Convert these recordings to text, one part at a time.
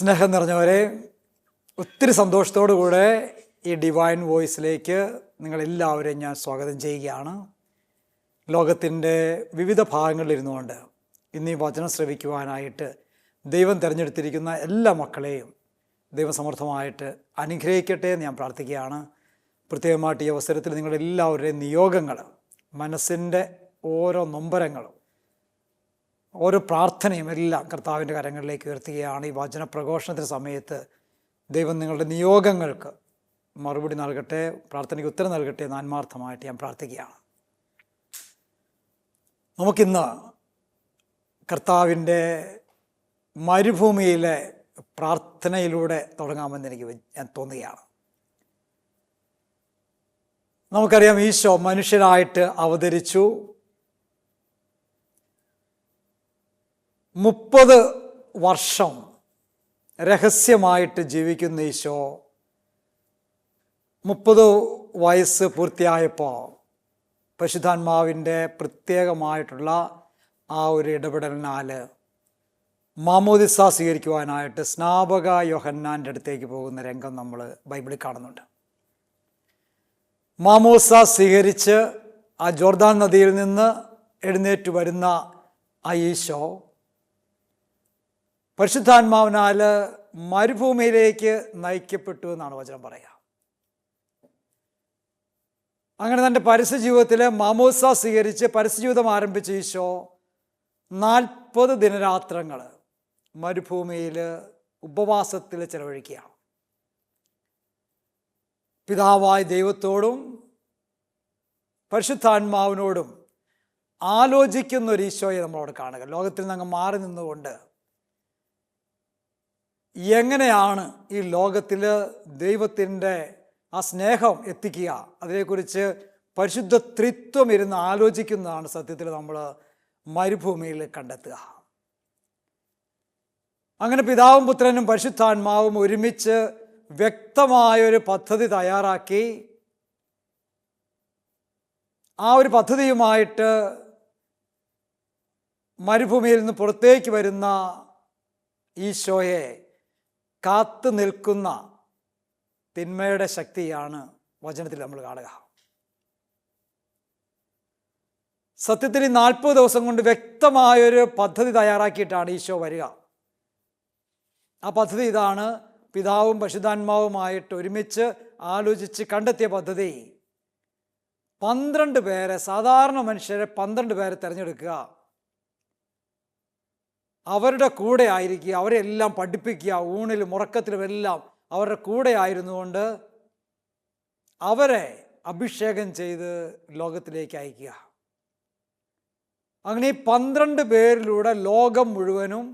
സ്നേഹം നിറഞ്ഞവരെ, ഒത്തിരി സന്തോഷത്തോടു കൂടെ ഈ ഡിവൈൻ വോയിസിലേക്ക് നിങ്ങളെല്ലാവരെയും ഞാൻ സ്വാഗതം ചെയ്യുകയാണ്. ലോകത്തിൻ്റെ വിവിധ ഭാഗങ്ങളിലിരുന്നു കൊണ്ട് ഇന്ന് ഈ വചനം ശ്രവിക്കുവാനായിട്ട് ദൈവം തിരഞ്ഞെടുത്തിരിക്കുന്ന എല്ലാ മക്കളെയും ദൈവം സമർത്ഥമായിട്ട് അനുഗ്രഹിക്കട്ടെ എന്ന് ഞാൻ പ്രാർത്ഥിക്കുകയാണ്. പ്രത്യേകമായിട്ട് ഈ അവസരത്തിൽ നിങ്ങളെല്ലാവരുടെയും നിയോഗങ്ങൾ, മനസ്സിൻ്റെ ഓരോ നൊമ്പരങ്ങളും ഓരോ പ്രാർത്ഥനയും എല്ലാം കർത്താവിൻ്റെ കരങ്ങളിലേക്ക് ഉയർത്തുകയാണ്. ഈ വചന പ്രഘോഷണത്തിന് സമയത്ത് ദൈവം നിങ്ങളുടെ നിയോഗങ്ങൾക്ക് മറുപടി നൽകട്ടെ, പ്രാർത്ഥനയ്ക്ക് ഉത്തരം നൽകട്ടെ എന്ന് ആത്മാർത്ഥമായിട്ട് ഞാൻ പ്രാർത്ഥിക്കുകയാണ്. നമുക്കിന്ന് കർത്താവിൻ്റെ മരുഭൂമിയിലെ പ്രാർത്ഥനയിലൂടെ തുടങ്ങാമെന്ന് ഞാൻ തോന്നുകയാണ്. നമുക്കറിയാം, ഈശോ മനുഷ്യനായിട്ട് അവതരിച്ചു. 30 വർഷം രഹസ്യമായിട്ട് ജീവിക്കുന്ന ഈശോ 30 വയസ്സ് പൂർത്തിയായപ്പോൾ പരിശുദ്ധാത്മാവിൻ്റെ പ്രത്യേകമായിട്ടുള്ള ആ ഒരു ഇടപെടലിനാൽ മാമോദിസ സ്വീകരിക്കുവാനായിട്ട് സ്നാപക യോഹന്നാൻ്റെ അടുത്തേക്ക് പോകുന്ന രംഗം നമ്മൾ ബൈബിളിൽ കാണുന്നുണ്ട്. മാമോദിസ സ്വീകരിച്ച് ആ ജോർദാൻ നദിയിൽ നിന്ന് എഴുന്നേറ്റ് വരുന്ന ആ ഈശോ പരിശുദ്ധാത്മാവിനാൽ മരുഭൂമിയിലേക്ക് നയിക്കപ്പെട്ടു എന്നാണ് വചനം പറയുക. അങ്ങനെ തൻ്റെ പരസ്യ ജീവിതത്തിൽ മാമോദിസ സ്വീകരിച്ച് പരസ്യജീവിതം ആരംഭിച്ച ഈശോ 40 ദിനരാത്രങ്ങൾ മരുഭൂമിയിൽ ഉപവാസത്തിൽ ചെലവഴിക്കുകയാണ്. പിതാവായ ദൈവത്തോടും പരിശുദ്ധാത്മാവിനോടും ആലോചിക്കുന്ന ഒരു ഈശോയെ നമ്മളവിടെ കാണുക. ലോകത്തിൽ നിന്ന് അങ്ങ് മാറി നിന്നുകൊണ്ട് എങ്ങനെയാണ് ഈ ലോകത്തിൽ ദൈവത്തിൻ്റെ ആ സ്നേഹം എത്തിക്കുക, അതിനെക്കുറിച്ച് പരിശുദ്ധ ത്രിത്വം ഇരുന്ന് ആലോചിക്കുന്നതാണ് സത്യത്തിൽ നമ്മൾ മരുഭൂമിയിൽ കണ്ടെത്തുക. അങ്ങനെ പിതാവും പുത്രനും പരിശുദ്ധാത്മാവും ഒരുമിച്ച് വ്യക്തമായൊരു പദ്ധതി തയ്യാറാക്കി ആ ഒരു പദ്ധതിയുമായിട്ട് മരുഭൂമിയിൽ നിന്ന് പുറത്തേക്ക് വരുന്ന ഈശോയെ കാത്തു നിൽക്കുന്ന തിന്മയുടെ ശക്തിയാണ് വചനത്തിൽ നമ്മൾ കാണുക. സത്യത്തിൽ 40 ദിവസം കൊണ്ട് വ്യക്തമായൊരു പദ്ധതി തയ്യാറാക്കിയിട്ടാണ് ഈശോ വരിക. ആ പദ്ധതി ഇതാണ്: പിതാവും പരിശുദ്ധാത്മാവുമായിട്ട് ഒരുമിച്ച് ആലോചിച്ച് കണ്ടെത്തിയ പദ്ധതി 12 പേരെ, സാധാരണ മനുഷ്യരെ 12 പേരെ തിരഞ്ഞെടുക്കുക, അവരുടെ കൂടെ ആയിരിക്കുക, അവരെല്ലാം പഠിപ്പിക്കുക, ഊണിലും ഉറക്കത്തിലും എല്ലാം അവരുടെ കൂടെ ആയിരുന്നുകൊണ്ട് അവരെ അഭിഷേകം ചെയ്ത് ലോകത്തിലേക്ക് അയക്കുക. അങ്ങനെ ഈ 12 പേരിലൂടെ ലോകം മുഴുവനും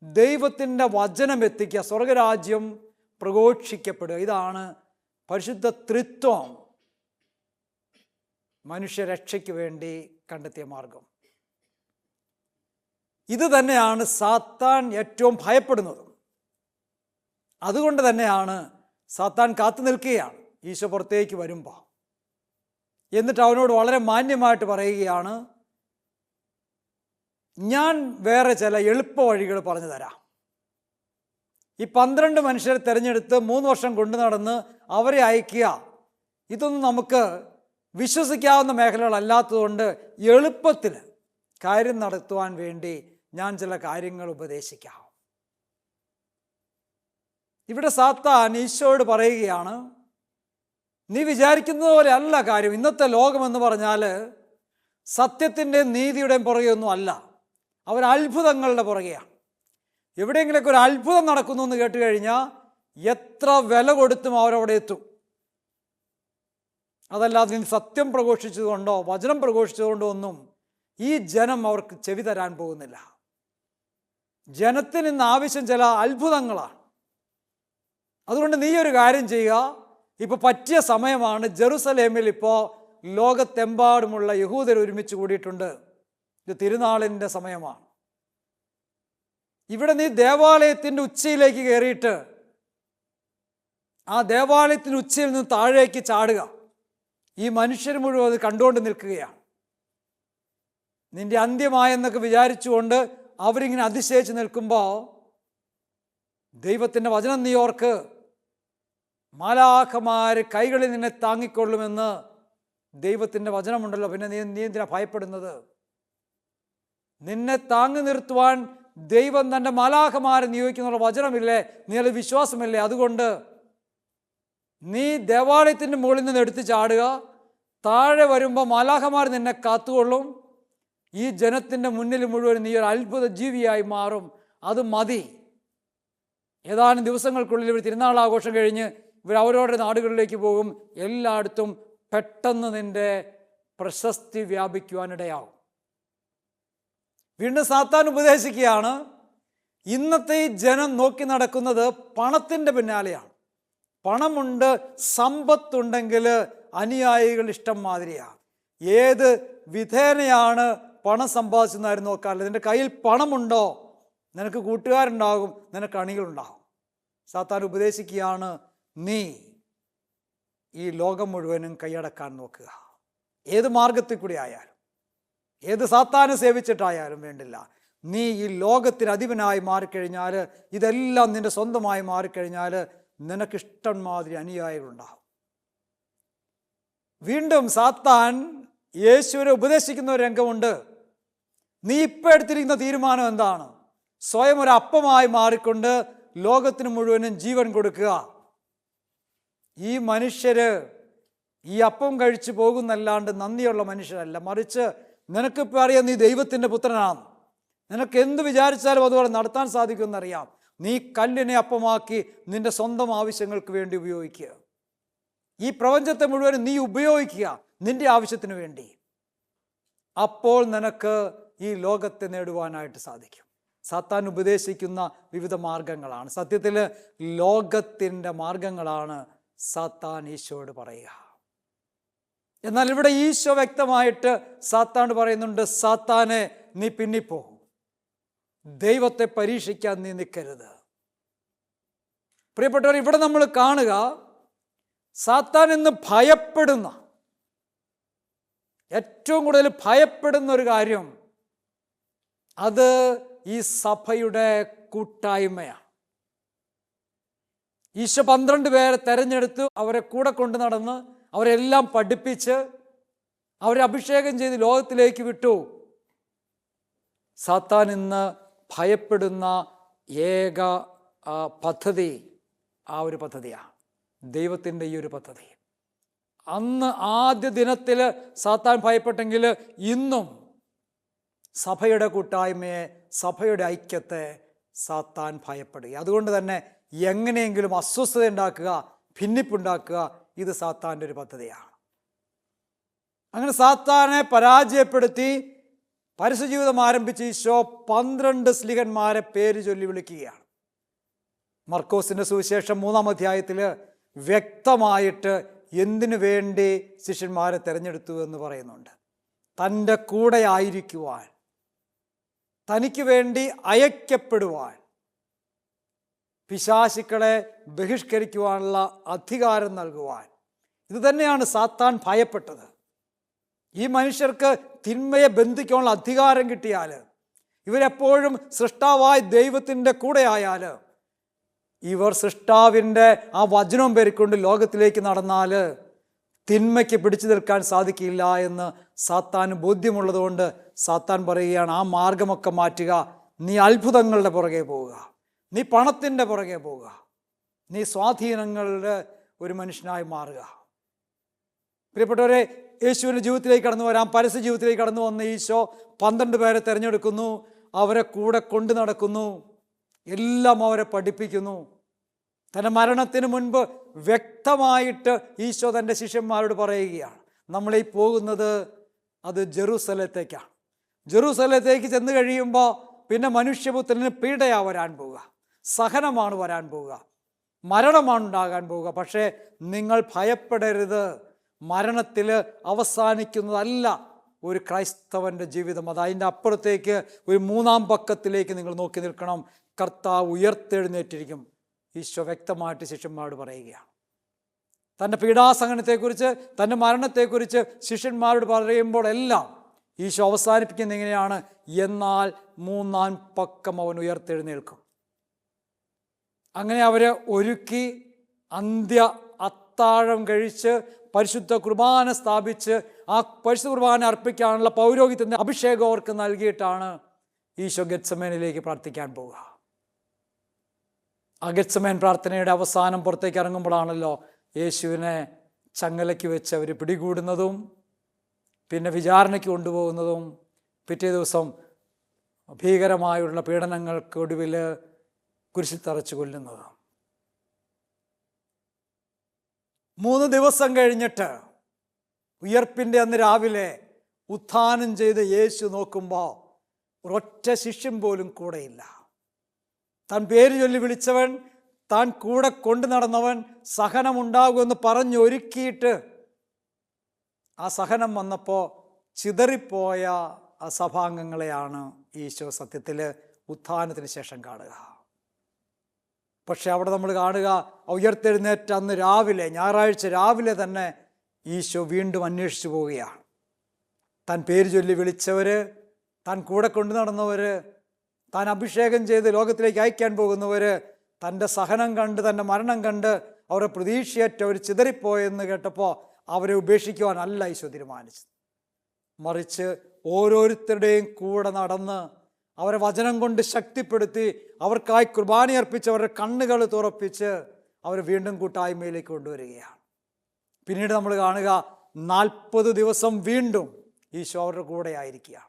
ദൈവത്തിൻ്റെ വചനം എത്തിക്കുക, സ്വർഗരാജ്യം പ്രഘോഷിക്കപ്പെടുക. ഇതാണ് പരിശുദ്ധ ത്രിത്വം മനുഷ്യരക്ഷയ്ക്ക് വേണ്ടി കണ്ടെത്തിയ മാർഗം. ഇത് തന്നെയാണ് സാത്താൻ ഏറ്റവും ഭയപ്പെടുന്നത്. അതുകൊണ്ട് തന്നെയാണ് സാത്താൻ കാത്തു നിൽക്കുകയാണ് ഈശോ പുറത്തേക്ക് വരുമ്പോൾ. എന്നിട്ട് അവനോട് വളരെ മാന്യമായിട്ട് പറയുകയാണ്, ഞാൻ വേറെ ചില എളുപ്പ വഴികൾ പറഞ്ഞു തരാം. ഈ 12 മനുഷ്യരെ തിരഞ്ഞെടുത്ത് 3 വർഷം കൊണ്ടു നടന്ന് അവരെ അയക്കുക, ഇതൊന്നും നമുക്ക് വിശ്വസിക്കാവുന്ന മേഖലകളല്ലാത്തതുകൊണ്ട് എളുപ്പത്തിൽ കാര്യം നടത്തുവാൻ വേണ്ടി ഞാൻ ചില കാര്യങ്ങൾ ഉപദേശിക്കാം. ഇവിടെ സാത്താൻ ഈശോയോട് പറയുകയാണ്, നീ വിചാരിക്കുന്നത് പോലെ അല്ല കാര്യം. ഇന്നത്തെ ലോകമെന്ന് പറഞ്ഞാൽ സത്യത്തിൻ്റെയും നീതിയുടെയും പുറകെയൊന്നും അല്ല, അവർ അത്ഭുതങ്ങളുടെ പുറകെയാണ്. എവിടെയെങ്കിലൊക്കെ ഒരു അത്ഭുതം നടക്കുന്നു എന്ന് കേട്ട് കഴിഞ്ഞാൽ എത്ര വില കൊടുത്തും അവരവിടെ എത്തും. അതല്ലാതെ നീ സത്യം പ്രഘോഷിച്ചതുകൊണ്ടോ വചനം പ്രഘോഷിച്ചതുകൊണ്ടോ ഒന്നും ഈ ജനം അവർക്ക് ചെവി തരാൻ പോകുന്നില്ല. ജനത്തിന് ഇന്ന് ആവശ്യം ചില അത്ഭുതങ്ങളാണ്. അതുകൊണ്ട് നീ ഒരു കാര്യം ചെയ്യുക, ഇപ്പോൾ പറ്റിയ സമയമാണ്. ജെറുസലേമിൽ ഇപ്പോൾ ലോകത്തെമ്പാടുമുള്ള യഹൂദർ ഒരുമിച്ച് കൂടിയിട്ടുണ്ട്. ഇത് തിരുനാളിൻ്റെ സമയമാണ്. ഇവിടെ നീ ദേവാലയത്തിൻ്റെ ഉച്ചയിലേക്ക് കയറിയിട്ട് ആ ദേവാലയത്തിൻ്റെ ഉച്ചയിൽ നിന്ന് താഴേക്ക് ചാടുക. ഈ മനുഷ്യർ മുഴുവൻ അത് കണ്ടുകൊണ്ട് നിൽക്കുകയാണ്. നിന്റെ അന്ത്യമായെന്നൊക്കെ വിചാരിച്ചുകൊണ്ട് അവരിങ്ങനെ അതിശയിച്ച് നിൽക്കുമ്പോൾ ദൈവത്തിൻ്റെ വചനം നീ ഓർക്ക്. മാലാഖമാർ കൈകളിൽ നിന്നെ താങ്ങിക്കൊള്ളുമെന്ന് ദൈവത്തിൻ്റെ വചനമുണ്ടല്ലോ. പിന്നെ നീ എന്തിനാ ഭയപ്പെടുന്നത്? നിന്നെ താങ്ങി നിർത്തുവാൻ ദൈവം തൻ്റെ മാലാഖമാരെ നിയോഗിക്കുന്നുള്ള വചനമില്ലേ? നീ അത് വിശ്വാസമില്ലേ? അതുകൊണ്ട് നീ ദേവാലയത്തിൻ്റെ മുകളിൽ നിന്ന് എടുത്ത് ചാടുക. താഴെ വരുമ്പോൾ മാലാഖമാർ നിന്നെ കാത്തുകൊള്ളും. ഈ ജനത്തിൻ്റെ മുന്നിൽ മുഴുവൻ നീ ഒരു അത്ഭുത ജീവിയായി മാറും. അത് മതി. ഏതാനും ദിവസങ്ങൾക്കുള്ളിൽ ഇവർ തിരുനാൾ ആഘോഷം കഴിഞ്ഞ് ഇവർ അവരവരുടെ നാടുകളിലേക്ക് പോകും. എല്ലായിടത്തും പെട്ടെന്ന് നിൻ്റെ പ്രശസ്തി വ്യാപിക്കുവാനിടയാവും. വീണ്ടും സാത്താൻ ഉപദേശിക്കുകയാണ്, ഇന്നത്തെ ഈ ജനം നോക്കി നടക്കുന്നത് പണത്തിൻ്റെ പിന്നാലെയാണ്. പണമുണ്ട്, സമ്പത്തുണ്ടെങ്കിൽ അനുയായികൾ ഇഷ്ടം മാതിരിയാണ്. ഏത് വിധേനയാണ് പണം സമ്പാദിച്ചെന്നാരും നോക്കാറില്ല. നിൻ്റെ കയ്യിൽ പണമുണ്ടോ, നിനക്ക് കൂട്ടുകാരുണ്ടാകും, നിനക്ക് അണികളുണ്ടാകും. സാത്താൻ ഉപദേശിക്കുകയാണ്, നീ ഈ ലോകം മുഴുവനും കൈയടക്കാൻ നോക്കുക. ഏത് മാർഗത്തിൽ കൂടി ആയാലും, ഏത് സാത്താനെ സേവിച്ചിട്ടായാലും വേണ്ടില്ല, നീ ഈ ലോകത്തിന് അധിപനായി മാറിക്കഴിഞ്ഞാൽ, ഇതെല്ലാം നിൻ്റെ സ്വന്തമായി മാറിക്കഴിഞ്ഞാൽ നിനക്കിഷ്ടം മാതിരി അനുയായികളുണ്ടാകും. വീണ്ടും സാത്താൻ യേശുവിനെ ഉപദേശിക്കുന്ന ഒരു രംഗമുണ്ട്. നീ ഇപ്പം എടുത്തിരിക്കുന്ന തീരുമാനം എന്താണ്? സ്വയം ഒരു അപ്പമായി മാറിക്കൊണ്ട് ലോകത്തിന് മുഴുവനും ജീവൻ കൊടുക്കുക. ഈ മനുഷ്യര് ഈ അപ്പം കഴിച്ചു പോകുന്നല്ലാണ്ട് നന്ദിയുള്ള മനുഷ്യരല്ല. മറിച്ച് നിനക്കിപ്പോൾ അറിയാം നീ ദൈവത്തിൻ്റെ പുത്രനാണ്. നിനക്ക് എന്ത് വിചാരിച്ചാലും അതുപോലെ നടത്താൻ സാധിക്കുമെന്നറിയാം. നീ കല്ലിനെ അപ്പമാക്കി നിൻ്റെ സ്വന്തം ആവശ്യങ്ങൾക്ക് വേണ്ടി ഉപയോഗിക്കുക. ഈ പ്രപഞ്ചത്തെ മുഴുവൻ നീ ഉപയോഗിക്കുക നിൻ്റെ ആവശ്യത്തിന് വേണ്ടി. അപ്പോൾ നിനക്ക് ഈ ലോകത്തെ നേടുവാനായിട്ട് സാധിക്കും. സാത്താൻ ഉപദേശിക്കുന്ന വിവിധ മാർഗങ്ങളാണ്. സത്യത്തിൽ ലോകത്തിൻ്റെ മാർഗങ്ങളാണ് സാത്താൻ ഈശോയോട് പറയുക. എന്നാൽ ഇവിടെ ഈശോ വ്യക്തമായിട്ട് സാത്താൻ പറയുന്നുണ്ട്, സാത്താനെ നീ പിന്നിപ്പോ, ദൈവത്തെ പരീക്ഷിക്കാൻ നീ നിൽക്കരുത്. പ്രിയപ്പെട്ടവർ, ഇവിടെ നമ്മൾ കാണുക, സാത്താൻ എന്ന് ഭയപ്പെടുന്ന, ഏറ്റവും കൂടുതൽ ഭയപ്പെടുന്ന ഒരു കാര്യം അത് ഈ സഭയുടെ കൂട്ടായ്മയാണ്. ഈശോ 12 പേരെ തെരഞ്ഞെടുത്തു, അവരെ കൂടെ കൊണ്ടു നടന്ന് അവരെല്ലാം പഠിപ്പിച്ച് അവരെ അഭിഷേകം ചെയ്ത് ലോകത്തിലേക്ക് വിട്ടു. സാത്താൻ ഇന്ന് ഭയപ്പെടുന്ന ഏക പദ്ധതി ഒരു പദ്ധതിയാണ്, ദൈവത്തിൻ്റെ ഈ ഒരു പദ്ധതി. അന്ന് ആദ്യ ദിനത്തിൽ സാത്താൻ ഭയപ്പെട്ടെങ്കിൽ ഇന്നും സഭയുടെ കൂട്ടായ്മയെ, സഭയുടെ ഐക്യത്തെ സാത്താൻ ഭയപ്പെടുക. അതുകൊണ്ട് തന്നെ എങ്ങനെയെങ്കിലും അസ്വസ്ഥത ഉണ്ടാക്കുക, ഭിന്നിപ്പുണ്ടാക്കുക, ഇത് സാത്താൻ്റെ ഒരു പദ്ധതിയാണ്. അങ്ങനെ സാത്താനെ പരാജയപ്പെടുത്തി പരസ്യജീവിതം ആരംഭിച്ച ഈശോ 12 സ്ലീഹന്മാരെ പേര് ചൊല്ലി വിളിക്കുകയാണ്. മർക്കോസിൻ്റെ സുവിശേഷം 3-ാം അധ്യായത്തിൽ വ്യക്തമായിട്ട് എന്തിനു വേണ്ടി ശിഷ്യന്മാരെ തിരഞ്ഞെടുത്തു എന്ന് പറയുന്നുണ്ട്. തൻ്റെ കൂടെ ആയിരിക്കുവാൻ, തനിക്ക് വേണ്ടി അയക്കപ്പെടുവാൻ, പിശാചുക്കളെ ബഹിഷ്കരിക്കുവാനുള്ള അധികാരം നൽകുവാൻ. ഇത് തന്നെയാണ് സാത്താൻ ഭയപ്പെട്ടത്. ഈ മനുഷ്യർക്ക് തിന്മയെ ബന്ധിക്കാനുള്ള അധികാരം കിട്ടിയാൽ, ഇവരെപ്പോഴും സൃഷ്ടാവായ ദൈവത്തിൻ്റെ കൂടെ ആയാൽ, ഇവർ സൃഷ്ടാവിൻ്റെ ആ വചനം പേരിക്കൊണ്ട് ലോകത്തിലേക്ക് നടന്നാൽ തിന്മയ്ക്ക് പിടിച്ചു നിൽക്കാൻ സാധിക്കില്ല എന്ന് സാത്താന് ബോധ്യമുള്ളതുകൊണ്ട് സാത്താൻ പറയുകയാണ്, ആ മാർഗമൊക്കെ മാറ്റുക, നീ അത്ഭുതങ്ങളുടെ പുറകെ പോവുക, നീ പണത്തിൻ്റെ പുറകെ പോവുക, നീ സ്വാധീനങ്ങളുടെ ഒരു മനുഷ്യനായി മാറുക. പ്രിയപ്പെട്ടവരെ, യേശുവിൻ്റെ ജീവിതത്തിലേക്ക് കടന്നു വരാം. പരസ്യ ജീവിതത്തിലേക്ക് കടന്നു വന്ന ഈശോ 12 പേരെ തിരഞ്ഞെടുക്കുന്നു, അവരെ കൂടെ കൊണ്ടു നടക്കുന്നു, എല്ലാം അവരെ പഠിപ്പിക്കുന്നു. തൻ്റെ മരണത്തിന് മുൻപ് വ്യക്തമായിട്ട് ഈശോ തൻ്റെ ശിഷ്യന്മാരോട് പറയുകയാണ്, നമ്മളീ പോകുന്നത് അത് ജെറൂസലത്തേക്കാണ്. ജെറൂസലത്തേക്ക് ചെന്ന് കഴിയുമ്പോൾ പിന്നെ മനുഷ്യപുത്രന് പീഡയാണ് വരാൻ പോവുക, സഹനമാണ് വരാൻ പോവുക, മരണമാണ് ഉണ്ടാകാൻ പോവുക. പക്ഷേ നിങ്ങൾ ഭയപ്പെടരുത്, മരണത്തിൽ അവസാനിക്കുന്നതല്ല ഒരു ക്രൈസ്തവൻ്റെ ജീവിതം. അത് അതിൻ്റെ അപ്പുറത്തേക്ക് ഒരു 3-ാം പക്കത്തിലേക്ക് നിങ്ങൾ നോക്കി നിൽക്കണം. കർത്താവ് ഉയർത്തെഴുന്നേറ്റിരിക്കും. ഈശോ വ്യക്തമായിട്ട് ശിഷ്യന്മാരോട് പറയുകയാണ്. തൻ്റെ പീഡാസഹനത്തെക്കുറിച്ച്, തൻ്റെ മരണത്തെക്കുറിച്ച് ശിഷ്യന്മാരോട് പറയുമ്പോൾ എല്ലാം ഈശോ അവസാനിപ്പിക്കുന്നത് എങ്ങനെയാണ്? എന്നാൽ 3-ാം പക്കം അവൻ ഉയർത്തെഴുന്നേൽക്കും. അങ്ങനെ അവരെ ഒരുക്കി അന്ത്യ അത്താഴം കഴിച്ച് പരിശുദ്ധ കുർബാന സ്ഥാപിച്ച് ആ പരിശുദ്ധ കുർബാന അർപ്പിക്കാനുള്ള പൗരോഹിത്യത്തിൻ്റെ അഭിഷേകം അവർക്ക് നൽകിയിട്ടാണ് ഈശോ ഗെത്സമേനിലേക്ക് പ്രാർത്ഥിക്കാൻ പോവുക. ആ ഗെത്സമേൻ പ്രാർത്ഥനയുടെ അവസാനം പുറത്തേക്ക് ഇറങ്ങുമ്പോഴാണല്ലോ യേശുവിനെ ചങ്ങലയ്ക്ക് വെച്ച് അവർ പിടികൂടുന്നതും പിന്നെ വിചാരണയ്ക്ക് കൊണ്ടുപോകുന്നതും പിറ്റേ ദിവസം ഭീകരമായുള്ള പീഡനങ്ങൾക്കൊടുവിൽ കുരിശിൽ തറച്ച് കൊല്ലുന്നതും. 3 ദിവസം കഴിഞ്ഞിട്ട് ഉയർപ്പിൻ്റെ അന്ന് രാവിലെ ഉത്ഥാനം ചെയ്ത് യേശു നോക്കുമ്പോൾ ഒരൊറ്റ ശിഷ്യൻ പോലും കൂടെയില്ല. താൻ പേര് ചൊല്ലി വിളിച്ചവൻ, താൻ കൂടെ കൊണ്ടു നടന്നവൻ സഹനമുണ്ടാകുമെന്ന് പറഞ്ഞൊരുക്കിയിട്ട് ആ സഹനം വന്നപ്പോൾ ചിതറിപ്പോയ ആ സഭാംഗങ്ങളെയാണ് ഈശോ സത്യത്തിൽ ഉത്ഥാനത്തിന് ശേഷം കാണുക. പക്ഷെ അവിടെ നമ്മൾ കാണുക, ഉയർത്തെഴുന്നേറ്റ അന്ന് രാവിലെ, ഞായറാഴ്ച രാവിലെ തന്നെ ഈശോ വീണ്ടും അന്വേഷിച്ചു പോവുകയാണ്. താൻ പേര് ചൊല്ലി വിളിച്ചവർ, താൻ കൂടെ കൊണ്ടു നടന്നവർ, താൻ അഭിഷേകം ചെയ്ത് ലോകത്തിലേക്ക് അയക്കാൻ പോകുന്നവർ, തൻ്റെ സഹനം കണ്ട് തൻ്റെ മരണം കണ്ട് അവരെ പ്രതീക്ഷയേറ്റവർ ചിതറിപ്പോയെന്ന് കേട്ടപ്പോൾ അവരെ ഉപേക്ഷിക്കുവാനല്ല ഈശോ തീരുമാനിച്ചത്. മറിച്ച് ഓരോരുത്തരുടെയും കൂടെ നടന്ന് അവരെ വചനം കൊണ്ട് ശക്തിപ്പെടുത്തി അവർക്കായി കുർബാന അർപ്പിച്ച് അവരുടെ കണ്ണുകൾ തുറപ്പിച്ച് അവരെ വീണ്ടും കൂട്ടായ്മയിലേക്ക് കൊണ്ടുവരികയാണ്. പിന്നീട് നമ്മൾ കാണുക 40 ദിവസം വീണ്ടും ഈശോ അവരുടെ കൂടെ ആയിരിക്കുകയാണ്.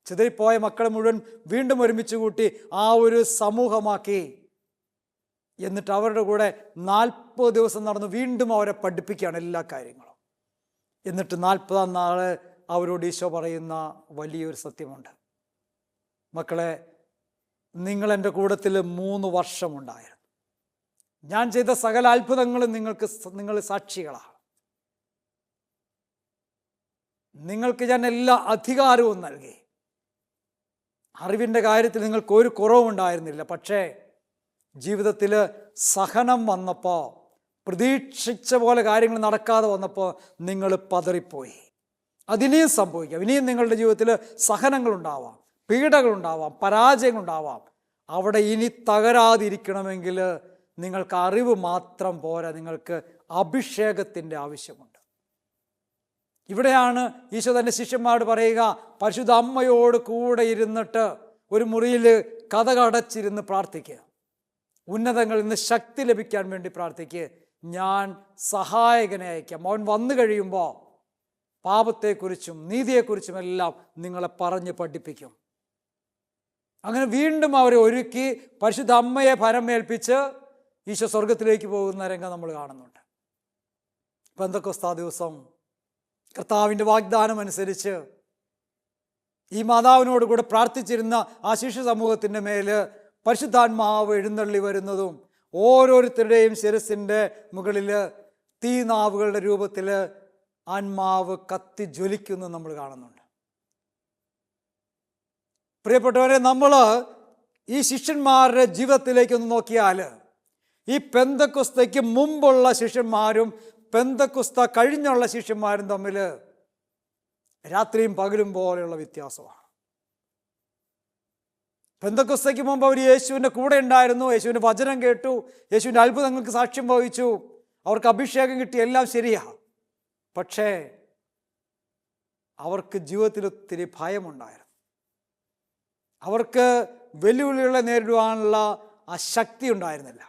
ചിതറിപ്പോയ മക്കളെ മുഴുവൻ വീണ്ടും ഒരുമിച്ച് കൂട്ടി ആ ഒരു സമൂഹമാക്കി. എന്നിട്ട് അവരുടെ കൂടെ 40 ദിവസം നടന്ന് വീണ്ടും അവരെ പഠിപ്പിക്കുകയാണ് എല്ലാ കാര്യങ്ങളും. എന്നിട്ട് 40-ാം നാള് അവരോട് ഈശോ പറയുന്ന വലിയൊരു സത്യമുണ്ട്. മക്കളെ, നിങ്ങൾ എൻ്റെ കൂട്ടത്തിൽ 3 വർഷമുണ്ടായിരുന്നു. ഞാൻ ചെയ്ത സകല അത്ഭുതങ്ങളും നിങ്ങൾ സാക്ഷികളാണ്. നിങ്ങൾക്ക് ഞാൻ എല്ലാ അധികാരവും നൽകി. അറിവിൻ്റെ കാര്യത്തിൽ നിങ്ങൾക്ക് ഒരു കുറവുണ്ടായിരുന്നില്ല. പക്ഷേ ജീവിതത്തിൽ സഹനം വന്നപ്പോൾ, പ്രതീക്ഷിച്ച പോലെ കാര്യങ്ങൾ നടക്കാതെ വന്നപ്പോൾ നിങ്ങൾ പതറിപ്പോയി. അതിനെയും സംഭവിക്കാം. ഇനിയും നിങ്ങളുടെ ജീവിതത്തിൽ സഹനങ്ങളുണ്ടാവാം, പീഡകളുണ്ടാവാം, പരാജയങ്ങളുണ്ടാവാം. അവിടെ ഇനി തകരാതിരിക്കണമെങ്കിൽ നിങ്ങൾക്ക് അറിവ് മാത്രം പോരാ, നിങ്ങൾക്ക് അഭിഷേകത്തിൻ്റെ ആവശ്യമുണ്ട്. ഇവിടെയാണ് ഈശോ തൻ്റെ ശിഷ്യന്മാരോട് പറയുക, പരിശുദ്ധ അമ്മയോട് കൂടെ ഇരുന്നിട്ട് ഒരു മുറിയിൽ കതകടച്ചിരുന്ന് പ്രാർത്ഥിക്കുക. ഉന്നതങ്ങളിൽ നിന്ന് ശക്തി ലഭിക്കാൻ വേണ്ടി പ്രാർത്ഥിക്കുക. ഞാൻ സഹായകനെ അയക്കാം. അവൻ വന്നു കഴിയുമ്പോൾ പാപത്തെക്കുറിച്ചും നീതിയെക്കുറിച്ചും എല്ലാം നിങ്ങളെ പറഞ്ഞ് പഠിപ്പിക്കും. അങ്ങനെ വീണ്ടും അവരെ ഒരുക്കി പരിശുദ്ധ അമ്മയെ ഭരമേൽപ്പിച്ച് ഈശോ സ്വർഗത്തിലേക്ക് പോകുന്ന രംഗം നമ്മൾ കാണുന്നുണ്ട്. പെന്തക്കോസ്താ ദിവസം കർത്താവിൻ്റെ വാഗ്ദാനം അനുസരിച്ച് ഈ മാതാവിനോട് കൂടെ പ്രാർത്ഥിച്ചിരുന്ന ആ ശിശു സമൂഹത്തിൻ്റെ മേൽ പരിശുദ്ധാത്മാവ് എഴുന്നള്ളി വരുന്നതും ഓരോരുത്തരുടെയും ശിരസിൻ്റെ മുകളിൽ തീനാവുകളുടെ രൂപത്തിൽ ആത്മാവ് കത്തി ജ്വലിക്കുന്നു നമ്മൾ കാണുന്നുണ്ട്. പ്രിയപ്പെട്ടവരെ, നമ്മൾ ഈ ശിഷ്യന്മാരുടെ ജീവിതത്തിലേക്കൊന്ന് നോക്കിയാൽ ഈ പെന്തക്കോസ്തയ്ക്ക് മുമ്പുള്ള ശിഷ്യന്മാരും പെന്തക്കോസ്ത കഴിഞ്ഞുള്ള ശിഷ്യന്മാരും തമ്മിൽ രാത്രിയും പകലും പോലെയുള്ള വ്യത്യാസമാണ്. പെന്തക്കോസ്തയ്ക്ക് മുമ്പ് അവർ യേശുവിൻ്റെ കൂടെ ഉണ്ടായിരുന്നു, യേശുവിൻ്റെ വചനം കേട്ടു, യേശുവിൻ്റെ അത്ഭുതങ്ങൾക്ക് സാക്ഷ്യം വഹിച്ചു, അവർക്ക് അഭിഷേകം കിട്ടി, എല്ലാം ശരിയാണ്. പക്ഷേ അവർക്ക് ജീവിതത്തിൽ ഒത്തിരി ഭയമുണ്ടായിരുന്നു. അവർക്ക് വെല്ലുവിളികളെ നേരിടുവാനുള്ള ആ ശക്തി ഉണ്ടായിരുന്നില്ല.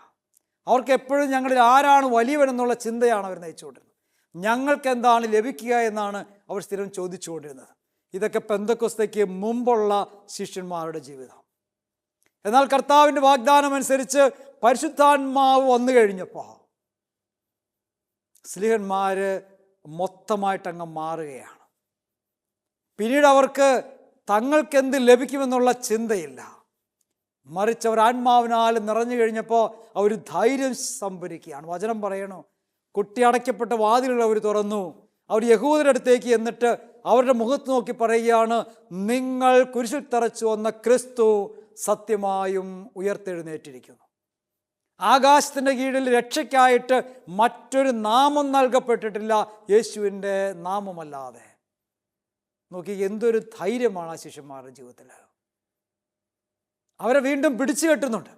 അവർക്ക് എപ്പോഴും ഞങ്ങളിൽ ആരാണ് വലിയവനെന്നുള്ള ചിന്തയാണ് അവർ നയിച്ചുകൊണ്ടിരുന്നത്. ഞങ്ങൾക്ക് എന്താണ് ലഭിക്കുക എന്നാണ് അവർ സ്ഥിരം ചോദിച്ചുകൊണ്ടിരുന്നത്. ഇതൊക്കെ പെന്തക്കോസ്തയ്ക്ക് മുമ്പുള്ള ശിഷ്യന്മാരുടെ ജീവിതം. എന്നാൽ കർത്താവിൻ്റെ വാഗ്ദാനം അനുസരിച്ച് പരിശുദ്ധാത്മാവ് വന്നു കഴിഞ്ഞപ്പോൾ സ്ലീഹന്മാർ മൊത്തമായിട്ടങ്ങ് മാറുകയാണ്. പിന്നീട് അവർക്ക് തങ്ങൾക്കെന്ത് ലഭിക്കുമെന്നുള്ള ചിന്തയില്ല. മറിച്ച് അവർ ആത്മാവിനാൽ നിറഞ്ഞു കഴിഞ്ഞപ്പോൾ അവർ ധൈര്യം സംഭരിക്കുകയാണ്. വചനം പറയണു, കുട്ടി അടയ്ക്കപ്പെട്ട വാതിലുകൾ അവർ തുറന്നു. അവർ യഹൂദരുടെ അടുത്തേക്ക് എന്നിട്ട് അവരുടെ മുഖത്ത് നോക്കി പറയുകയാണ്, നിങ്ങൾ കുരിശിൽ തറച്ചു വന്ന ക്രിസ്തു സത്യമായും ഉയർത്തെഴുന്നേറ്റിരിക്കുന്നു. ആകാശത്തിൻ്റെ കീഴിൽ രക്ഷയ്ക്കായിട്ട് മറ്റൊരു നാമം നൽകപ്പെട്ടിട്ടില്ല യേശുവിൻ്റെ നാമമല്ലാതെ. നോക്കി, എന്തൊരു ധൈര്യമാണ് ആ ശിഷ്യന്മാരുടെ ജീവിതത്തിൽ. അവരെ വീണ്ടും പിടിച്ചു കെട്ടുന്നുണ്ട്.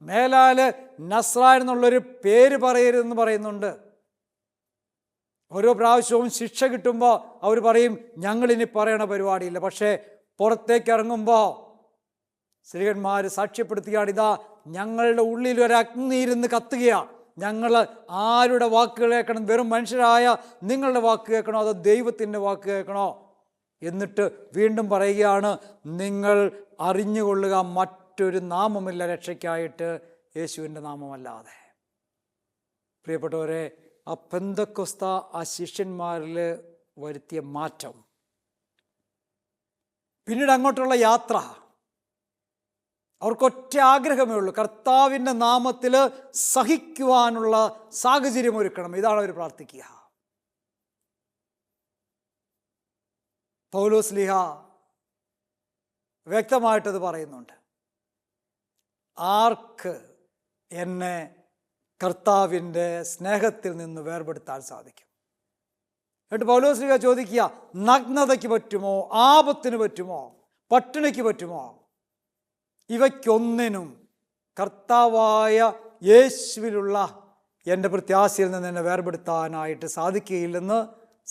മേലാല് നസ്രായൻ എന്നുള്ളൊരു പേര് പറയരുതെന്ന് പറയുന്നുണ്ട്. ഓരോ പ്രാവശ്യവും ശിക്ഷ കിട്ടുമ്പോൾ അവർ പറയും ഞങ്ങളിനി പറയണ പരിപാടിയില്ല. പക്ഷേ പുറത്തേക്ക് ഇറങ്ങുമ്പോൾ സ്ത്രീകന്മാർ സാക്ഷ്യപ്പെടുത്തുകയാണ്, ഇതാ ഞങ്ങളുടെ ഉള്ളിൽ ഒരു അഗ്നി ഇരുന്ന് കത്തുകയാണ്. ഞങ്ങൾ ആരുടെ വാക്കുകൾ കേൾക്കണം? വെറും മനുഷ്യരായ നിങ്ങളുടെ വാക്ക് കേൾക്കണോ അതോ ദൈവത്തിൻ്റെ വാക്ക് കേൾക്കണോ? എന്നിട്ട് വീണ്ടും പറയുകയാണ്, നിങ്ങൾ അറിഞ്ഞുകൊള്ളുക മറ്റൊരു നാമമില്ല രക്ഷയ്ക്കായിട്ട് യേശുവിൻ്റെ നാമമല്ലാതെ. പ്രിയപ്പെട്ടവരെ, ആ പെന്തക്കോസ്ത ആ ശിഷ്യന്മാരിൽ വരുത്തിയ മാറ്റം, പിന്നീട് അങ്ങോട്ടുള്ള യാത്ര, അവർക്കൊറ്റ ആഗ്രഹമേ ഉള്ളൂ, കർത്താവിൻ്റെ നാമത്തിൽ സഹിക്കുവാനുള്ള സാഹചര്യം ഒരുക്കണം. ഇതാണ് അവർ പ്രാർത്ഥിക്കുക. പൗലോസ്ലീഹ വ്യക്തമായിട്ടത് പറയുന്നുണ്ട്. ആർക്ക് എന്നെ കർത്താവിൻ്റെ സ്നേഹത്തിൽ നിന്ന് വേർപെടുത്താൻ സാധിക്കും? എന്നിട്ട് പൗലോസ്ലീഹ ചോദിക്കുക, നഗ്നതയ്ക്ക് പറ്റുമോ? ആപത്തിന് പറ്റുമോ? പട്ടിണിക്ക് പറ്റുമോ? ഇവയ്ക്കൊന്നിനും കർത്താവായ യേശുവിലുള്ള എൻ്റെ പ്രത്യാശയിൽ നിന്ന് എന്നെ വേർപെടുത്താനായിട്ട് സാധിക്കുകയില്ലെന്ന്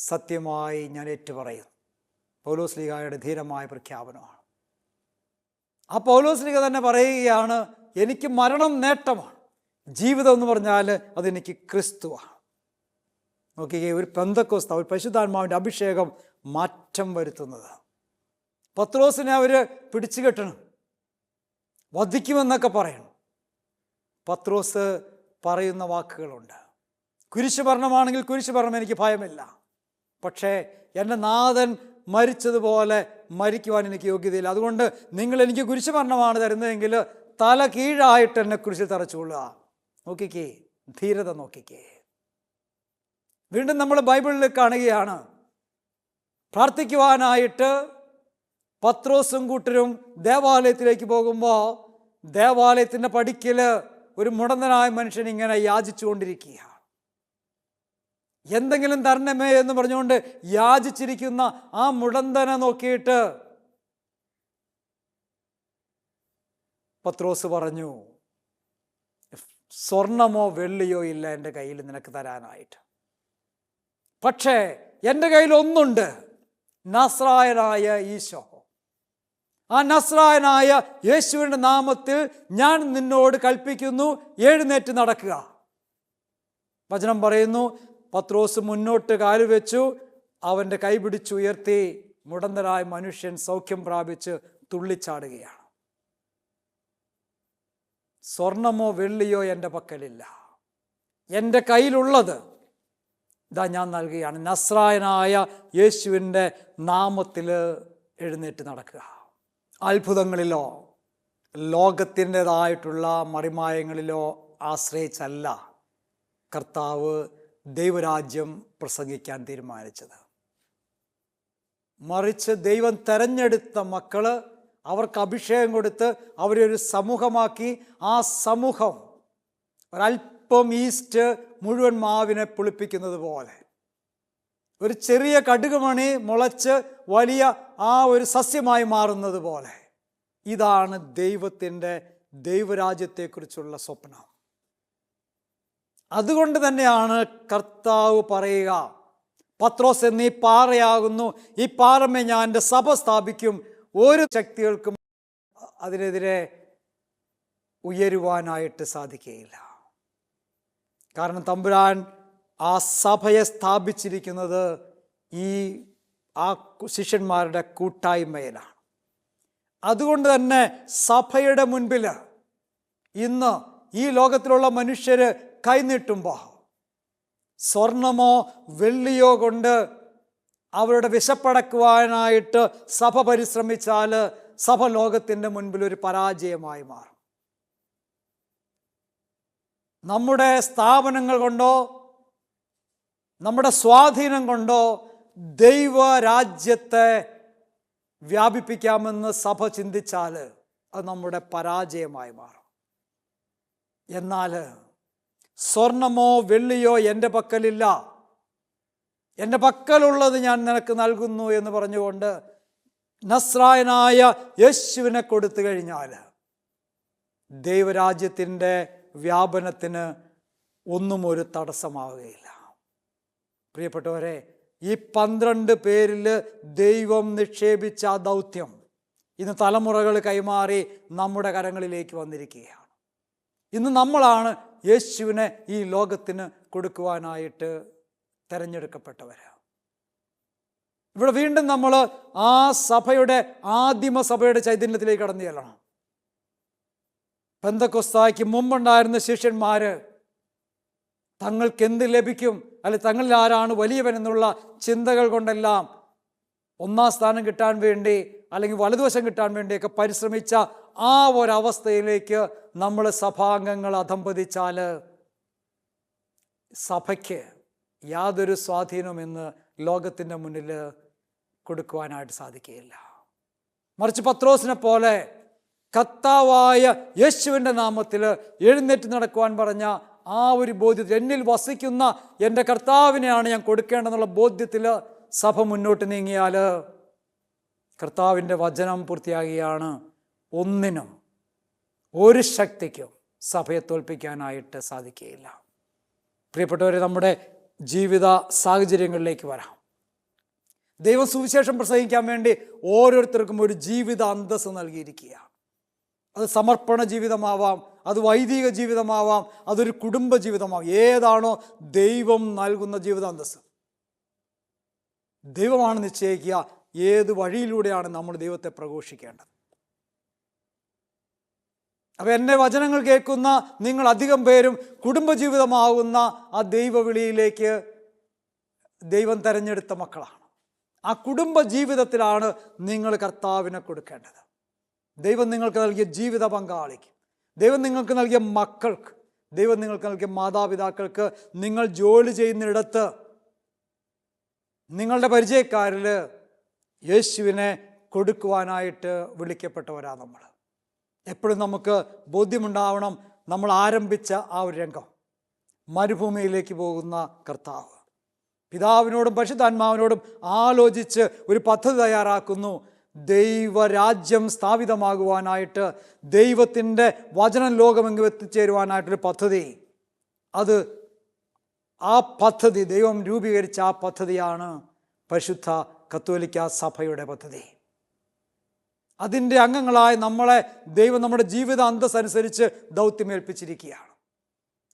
സത്യമായി ഞാൻ ഏറ്റുപറയുന്നു. പൗലോസ്ലീഹയുടെ ധീരമായ പ്രഖ്യാപനമാണ്. ആ പൗലോസ്ലീഹ തന്നെ പറയുകയാണ്, എനിക്ക് മരണം നേട്ടമാണ്, ജീവിതം എന്ന് പറഞ്ഞാൽ അതെനിക്ക് ക്രിസ്തുവാണ്. നോക്കിയേ, ഒരു പെന്തക്കോസ്ത, ഒരു പരിശുദ്ധാത്മാവിൻ്റെ അഭിഷേകം മാറ്റം വരുത്തുന്നത്. പത്രോസിനെ അവർ പിടിച്ചു കെട്ടണം, വധിക്കുമെന്നൊക്കെ പറയണം. പത്രോസ് പറയുന്ന വാക്കുകളുണ്ട്, കുരിശ് മരണമാണെങ്കിൽ കുരിശ് മരണം എനിക്ക് ഭയമില്ല, പക്ഷേ എൻ്റെ നാഥൻ മരിച്ചതുപോലെ മരിക്കുവാൻ എനിക്ക് യോഗ്യതയില്ല. അതുകൊണ്ട് നിങ്ങൾ എനിക്ക് കുരിശ് മരണമാണ് തരുന്നതെങ്കിൽ തല കീഴായിട്ട് എന്നെ കുരിശിൽ തറച്ചുകൊള്ളുക. നോക്കിക്കേ, ധീരത നോക്കിക്കേ. വീണ്ടും നമ്മൾ ബൈബിളിൽ കാണുകയാണ്, പ്രാർത്ഥിക്കുവാനായിട്ട് പത്രോസും കൂട്ടരും ദേവാലയത്തിലേക്ക് പോകുമ്പോൾ ദേവാലയത്തിൻ്റെ പടിക്കൽ ഒരു മുടന്തനായ മനുഷ്യൻ ഇങ്ങനെ യാചിച്ചു കൊണ്ടിരിക്കുകയാണ്. എന്തെങ്കിലും തരണമേ എന്ന് പറഞ്ഞുകൊണ്ട് യാചിച്ചിരിക്കുന്ന ആ മുടന്തനെ നോക്കിയിട്ട് പത്രോസ് പറഞ്ഞു, സ്വർണമോ വെള്ളിയോ ഇല്ല എൻ്റെ കയ്യിൽ നിനക്ക് തരാനായിട്ട്, പക്ഷേ എൻ്റെ കയ്യിൽ ഒന്നുണ്ട്, നസ്രായനായ ഈശോ. ആ നസ്രായനായ യേശുവിൻ്റെ നാമത്തിൽ ഞാൻ നിന്നോട് കൽപ്പിക്കുന്നു, എഴുന്നേറ്റ് നടക്കുക. വചനം പറയുന്നു, പത്രോസ് മുന്നോട്ട് കാലുവെച്ചു, അവൻ്റെ കൈ പിടിച്ചുയർത്തി, മുടന്തനായ മനുഷ്യൻ സൗഖ്യം പ്രാപിച്ച് തുള്ളിച്ചാടുകയാണ്. സ്വർണമോ വെള്ളിയോ എൻ്റെ പക്കലില്ല, എൻ്റെ കയ്യിലുള്ളത് ഇതാ ഞാൻ നൽകുകയാണ്, നസ്രായനായ യേശുവിൻ്റെ നാമത്തിൽ എഴുന്നേറ്റ് നടക്കുക. അത്ഭുതങ്ങളിലോ ലോകത്തിൻ്റെതായിട്ടുള്ള മറിമായങ്ങളിലോ ആശ്രയിച്ചല്ല കർത്താവ് ദൈവരാജ്യം പ്രസംഗിക്കാൻ തീരുമാനിച്ചത്. മറിച്ച് ദൈവം തെരഞ്ഞെടുത്ത മക്കള്, അവർക്ക് അഭിഷേകം കൊടുത്ത് അവരെ ഒരു സമൂഹമാക്കി, ആ സമൂഹം ഒരല്പം ഈസ്റ്റ് മുഴുവൻ മാവിനെ പുളിപ്പിക്കുന്നത് പോലെ, ഒരു ചെറിയ കടുകുമണി മുളച്ച് വലിയ ആ ഒരു സസ്യമായി മാറുന്നത് പോലെ, ഇതാണ് ദൈവത്തിൻ്റെ ദൈവരാജ്യത്തെക്കുറിച്ചുള്ള സ്വപ്നം. അതുകൊണ്ട് തന്നെയാണ് കർത്താവ് പറയുക, പത്രോസ് എന്നീ പാറയാകുന്നു, ഈ പാറമേ ഞാൻ എൻ്റെ സഭ സ്ഥാപിക്കും, ഒരു ശക്തികൾക്കും അതിനെതിരെ ഉയരുവാനായിട്ട് സാധിക്കുകയില്ല. കാരണം തമ്പുരാൻ ആ സഭയെ സ്ഥാപിച്ചിരിക്കുന്നത് ആ ശിഷ്യന്മാരുടെ കൂട്ടായ്മയിലാണ്. അതുകൊണ്ട് തന്നെ സഭയുടെ മുൻപിൽ ഇന്ന് ഈ ലോകത്തിലുള്ള മനുഷ്യർ കൈനീട്ടുമ്പോൾ സ്വർണമോ വെള്ളിയോ കൊണ്ട് അവരുടെ വിശപ്പടക്കുവാനായിട്ട് സഭ പരിശ്രമിച്ചാൽ സഭ ലോകത്തിൻ്റെ മുൻപിൽ ഒരു പരാജയമായി മാറും. നമ്മുടെ സ്ഥാപനങ്ങൾ കൊണ്ടോ നമ്മുടെ സ്വാധീനം കൊണ്ടോ ദൈവരാജ്യത്തെ വ്യാപിപ്പിക്കാമെന്ന് സഭ ചിന്തിച്ചാൽ അത് നമ്മുടെ പരാജയമായി മാറും. എന്നാൽ സ്വർണമോ വെള്ളിയോ എൻ്റെ പക്കലില്ല, എൻ്റെ പക്കലുള്ളത് ഞാൻ നിനക്ക് നൽകുന്നു എന്ന് പറഞ്ഞുകൊണ്ട് നസ്രായനായ യേശുവിനെ കൊടുത്തു കഴിഞ്ഞാൽ ദൈവരാജ്യത്തിൻ്റെ വ്യാപനത്തിന് ഒന്നും ഒരു തടസ്സമാവുകയില്ല. പ്രിയപ്പെട്ടവരെ, ഈ 12 പേരിൽ ദൈവം നിക്ഷേപിച്ച ആ ദൗത്യം ഇന്ന് തലമുറകൾ കൈമാറി നമ്മുടെ കരങ്ങളിലേക്ക് വന്നിരിക്കുകയാണ്. ഇന്ന് നമ്മളാണ് യേശുവിനെ ഈ ലോകത്തിന് കൊടുക്കുവാനായിട്ട് തിരഞ്ഞെടുക്കപ്പെട്ടവർ. ഇവിടെ വീണ്ടും നമ്മൾ ആ സഭയുടെ ആദിമസഭയുടെ ചൈതന്യത്തിലേക്ക് കടന്നു ചെല്ലണം. പെന്തക്കോസ്തായ്ക്ക് മുമ്പുണ്ടായിരുന്ന ശിഷ്യന്മാർ തങ്ങൾക്ക് എന്ത് ലഭിക്കും, അല്ലെങ്കിൽ തങ്ങളിൽ ആരാണ് വലിയവൻ എന്നുള്ള ചിന്തകൾ കൊണ്ടെല്ലാം ഒന്നാം സ്ഥാനം കിട്ടാൻ വേണ്ടി അല്ലെങ്കിൽ വലതുവശം കിട്ടാൻ വേണ്ടിയൊക്കെ പരിശ്രമിച്ച ആ ഒരവസ്ഥയിലേക്ക് നമ്മൾ സഭാംഗങ്ങൾ അധംപതിച്ചാൽ സഭയ്ക്ക് യാതൊരു സ്വാധീനവും ഇന്ന് ലോകത്തിൻ്റെ മുന്നിൽ കൊടുക്കുവാനായിട്ട് സാധിക്കുകയില്ല. മറിച്ച് പത്രോസിനെ പോലെ കർത്താവായ യേശുവിൻ്റെ നാമത്തിൽ എഴുന്നേറ്റ് നടക്കുവാൻ പറഞ്ഞ ആ ഒരു ബോധ്യത്തിൽ, എന്നിൽ വസിക്കുന്ന എൻ്റെ കർത്താവിനെയാണ് ഞാൻ കൊടുക്കേണ്ടതെന്നുള്ള ബോധ്യത്തിൽ സഭ മുന്നോട്ട് നീങ്ങിയാൽ കർത്താവിൻ്റെ വചനം പൂർത്തിയാകുകയാണ്. ഒന്നിനും ഒരു ശക്തിക്കും സഭയെ തോൽപ്പിക്കാനായിട്ട് സാധിക്കുകയില്ല. പ്രിയപ്പെട്ടവരെ, നമ്മുടെ ജീവിത സാഹചര്യങ്ങളിലേക്ക് വരാം. ദൈവം സുവിശേഷം പ്രസംഗിക്കാൻ വേണ്ടി ഓരോരുത്തർക്കും ഒരു ജീവിത അന്തസ്സ് നൽകിയിരിക്കുകയാണ്. അത് സമർപ്പണ ജീവിതമാവാം, അത് വൈദിക ജീവിതമാവാം, അതൊരു കുടുംബ ജീവിതമാവാം. ഏതാണോ ദൈവം നൽകുന്ന ജീവിത അന്തസ്സ്, ദൈവമാണ് നിശ്ചയിക്കുക ഏത് വഴിയിലൂടെയാണ് നമ്മൾ ദൈവത്തെ പ്രഘോഷിക്കേണ്ടത്. അപ്പം എൻ്റെ വചനങ്ങൾ കേൾക്കുന്ന നിങ്ങൾ അധികം പേരും കുടുംബജീവിതമാകുന്ന ആ ദൈവവിളിയിലേക്ക് ദൈവം തിരഞ്ഞെടുത്ത മക്കളാണ്. ആ കുടുംബ ജീവിതത്തിലാണ് നിങ്ങൾ കർത്താവിനെ കൊടുക്കേണ്ടത്. ദൈവം നിങ്ങൾക്ക് നൽകിയ ജീവിത പങ്കാളിക്ക്, ദൈവം നിങ്ങൾക്ക് നൽകിയ മക്കൾക്ക്, ദൈവം നിങ്ങൾക്ക് നൽകിയ മാതാപിതാക്കൾക്ക്, നിങ്ങൾ ജോലി ചെയ്യുന്നിടത്ത്, നിങ്ങളുടെ പരിചയക്കാരിൽ യേശുവിനെ കൊടുക്കുവാനായിട്ട് വിളിക്കപ്പെട്ടവരാണ് നമ്മൾ. എപ്പോഴും നമുക്ക് ബോധ്യമുണ്ടാവണം, നമ്മൾ ആരംഭിച്ച ആ ഒരു രംഗം, മരുഭൂമിയിലേക്ക് പോകുന്ന കർത്താവ് പിതാവിനോടും പരിശുദ്ധാത്മാവിനോടും ആലോചിച്ച് ഒരു പദ്ധതി തയ്യാറാക്കുന്നു. ദൈവരാജ്യം സ്ഥാപിതമാകുവാനായിട്ട്, ദൈവത്തിൻ്റെ വചനം ലോകമെങ്ങും എത്തിച്ചേരുവാനായിട്ടൊരു പദ്ധതി. അത് ആ പദ്ധതി ദൈവം രൂപീകരിച്ച ആ പദ്ധതിയാണ് പരിശുദ്ധ കത്തോലിക്ക സഭയുടെ പദ്ധതി. അതിൻ്റെ അംഗങ്ങളായി നമ്മളെ ദൈവം നമ്മുടെ ജീവിത അന്തസ്സനുസരിച്ച് ദൗത്യമേൽപ്പിച്ചിരിക്കുകയാണ്.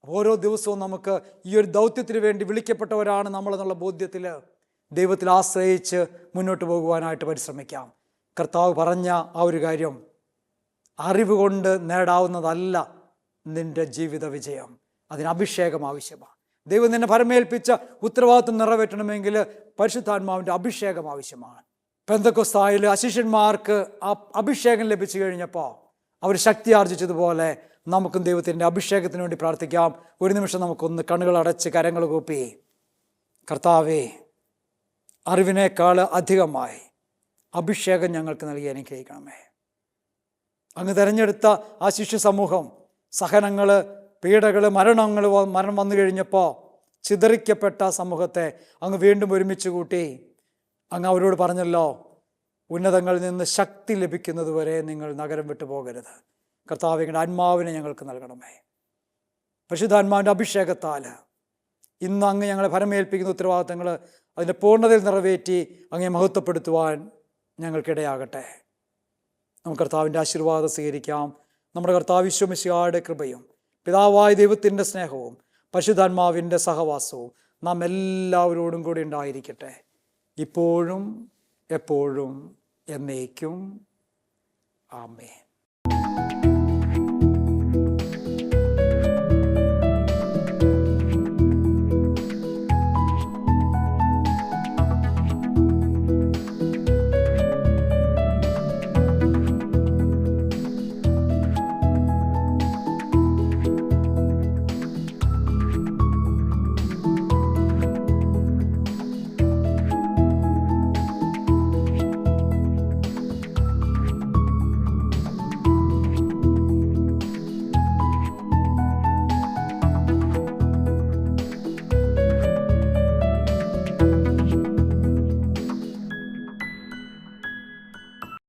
ഓരോ ദിവസവും നമുക്ക് ഈ ഒരു ദൗത്യത്തിന് വേണ്ടി വിളിക്കപ്പെട്ടവരാണ് നമ്മളെന്നുള്ള ബോധ്യത്തിൽ ദൈവത്തിൽ ആശ്രയിച്ച് മുന്നോട്ട് പോകുവാനായിട്ട് പരിശ്രമിക്കാം. കർത്താവ് പറഞ്ഞ ആ ഒരു കാര്യം, അറിവ് കൊണ്ട് നേടാവുന്നതല്ല നിൻ്റെ ജീവിത വിജയം, അതിന് അഭിഷേകം ആവശ്യമാണ്. ദൈവം നിന്നെ ഭരമേൽപ്പിച്ച ഉത്തരവാദിത്വം നിറവേറ്റണമെങ്കിൽ പരിശുദ്ധാത്മാവിൻ്റെ അഭിഷേകം ആവശ്യമാണ്. പെന്തക്കോസ്തായിൽ ശിഷ്യന്മാർക്ക് ആ അഭിഷേകം ലഭിച്ചു കഴിഞ്ഞപ്പോൾ അവർ ശക്തി ആർജിച്ചതുപോലെ നമുക്കും ദൈവത്തിൻ്റെ അഭിഷേകത്തിന് വേണ്ടി പ്രാർത്ഥിക്കാം. ഒരു നിമിഷം നമുക്കൊന്ന് കണ്ണുകൾ അടച്ച് കരങ്ങൾ കൂപ്പി, കർത്താവേ, അറിവിനേക്കാൾ അധികമായി അഭിഷേകം ഞങ്ങൾക്ക് നൽകി അനുഗ്രഹിക്കണമേ. അങ്ങ് തിരഞ്ഞെടുത്ത ആ ശിഷ്യ സമൂഹം സഹനങ്ങൾ, പീഡകൾ, മരണം വന്നു കഴിഞ്ഞപ്പോൾ ചിതറിക്കപ്പെട്ട സമൂഹത്തെ അങ്ങ് വീണ്ടും ഒരുമിച്ച് കൂട്ടി. അങ്ങ് അവരോട് പറഞ്ഞല്ലോ, ഉന്നതങ്ങളിൽ നിന്ന് ശക്തി ലഭിക്കുന്നത് വരെ നിങ്ങൾ നഗരം വിട്ടു പോകരുത്. കർത്താവിൻ്റെ ആത്മാവിനെ ഞങ്ങൾക്ക് നൽകണമേ. പരിശുദ്ധാത്മാവിൻ്റെ അഭിഷേകത്താൽ ഇന്ന് അങ്ങ് ഞങ്ങളെ ഭരമേൽപ്പിക്കുന്ന ഉത്തരവാദിത്തങ്ങൾ അതിൻ്റെ പൂർണ്ണതയിൽ നിറവേറ്റി അങ്ങേ മഹത്വപ്പെടുത്തുവാൻ ഞങ്ങൾക്കിടയാകട്ടെ. നമുക്ക് കർത്താവിൻ്റെ ആശീർവാദം സ്വീകരിക്കാം. നമ്മുടെ കർത്താവ് ഈശോ മിശിഹായുടെ കൃപയും പിതാവായ ദൈവത്തിൻ്റെ സ്നേഹവും പരിശുദ്ധാത്മാവിൻ്റെ സഹവാസവും നാം എല്ലാവരോടും കൂടി ഉണ്ടായിരിക്കട്ടെ, ഇപ്പോഴും എപ്പോഴും എന്നേക്കും. ആമേൻ.